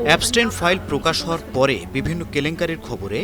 Abstain file প্রকাশ হওয়ার পরে বিভিন্ন কেলেঙ্কারির খবরে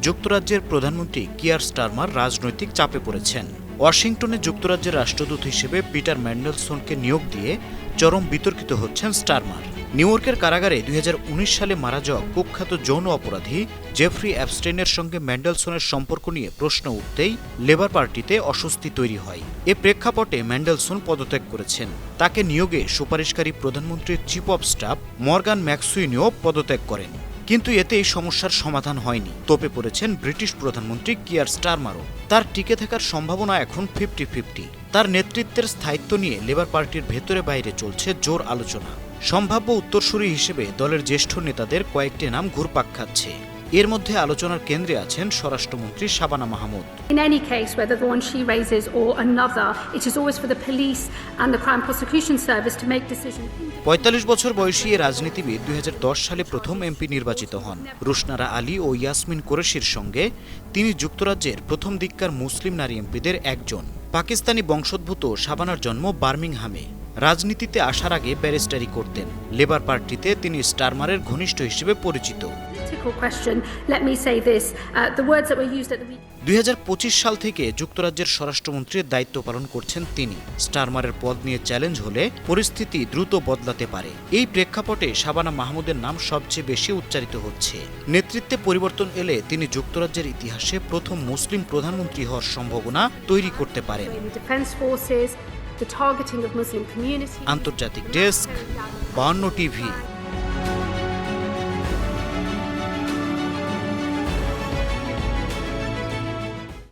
যুক্তরাজ্যের প্রধানমন্ত্রী কিয়ার স্টারমার রাজনৈতিক চাপে পড়েছেন। ওয়াশিংটনে যুক্তরাজ্যের রাষ্ট্রদূত হিসেবে পিটার ম্যান্ডেলসনকে নিয়োগ দিয়ে চরম বিতর্কিত হচ্ছেন স্টারমার। নিউ ইয়র্কের কারাগারে ২০১৯ সালে মারা যাওয়া কুখ্যাত যৌন অপরাধী জেফ্রি অ্যাবস্টেইনের সঙ্গে ম্যান্ডেলসনের সম্পর্ক নিয়ে প্রশ্ন উঠতেই লেবার পার্টিতে অস্বস্তি তৈরি হয়। এ প্রেক্ষাপটে ম্যান্ডেলসন পদত্যাগ করেছেন। তাকে নিয়োগে সুপারিশকারী প্রধানমন্ত্রীর চিফ অব স্টাফ মর্গান ম্যাকসুইনিও পদত্যাগ করেন। কিন্তু এতে এই সমস্যার সমাধান হয়নি। তোপে পড়েছেন ব্রিটিশ প্রধানমন্ত্রী কিয়ার স্টারমারও। তার টিকে থাকার সম্ভাবনা এখন 50-50। তার নেতৃত্বের স্থায়িত্ব নিয়ে লেবার পার্টির ভেতরে বাইরে চলছে জোর আলোচনা। সম্ভাব্য উত্তরসূরি হিসেবে দলের জ্যেষ্ঠ নেতাদের কয়েকটি নাম ঘুরপাক খাচ্ছে। এর মধ্যে আলোচনার কেন্দ্রে আছেন স্বরাষ্ট্রমন্ত্রী Shabana Mahmud. In any case, whether the one she raises or another, it is always for the police and the Crown Prosecution Service to make decisions. ৪৫ বছর বয়সী এ রাজনীতিবিদ ২০১০ সালে প্রথম এমপি নির্বাচিত হন। রুশনারা আলী ও ইয়াসমিন কোরেশির সঙ্গে তিনি যুক্তরাজ্যের প্রথম দিককার মুসলিম নারী এমপিদের একজন। পাকিস্তানি বংশোদ্ভূত শাবানার জন্ম বার্মিংহামে। রাজনীতিতে আসার আগে ব্যারিস্টারি করতেন। লেবার পার্টিতে তিনি স্টারমারের ঘনিষ্ঠ হিসেবে পরিচিত। ২০২৫ সাল থেকে যুক্তরাজ্যের স্বরাষ্ট্রমন্ত্রীর দায়িত্ব পালন করছেন তিনি। স্টারমারের পদ নিয়ে চ্যালেঞ্জ হলে পরিস্থিতি দ্রুত বদলাতে পারে। এই প্রেক্ষাপটে শাবানা মাহমুদের নাম সবচেয়ে বেশি উচ্চারিত হচ্ছে। নেতৃত্বে পরিবর্তন এলে তিনি যুক্তরাজ্যের ইতিহাসে প্রথম মুসলিম প্রধানমন্ত্রী হওয়ার সম্ভাবনা তৈরি করতে পারেন। আন্তর্জাতিক ডেস্ক, ৫২ টিভি।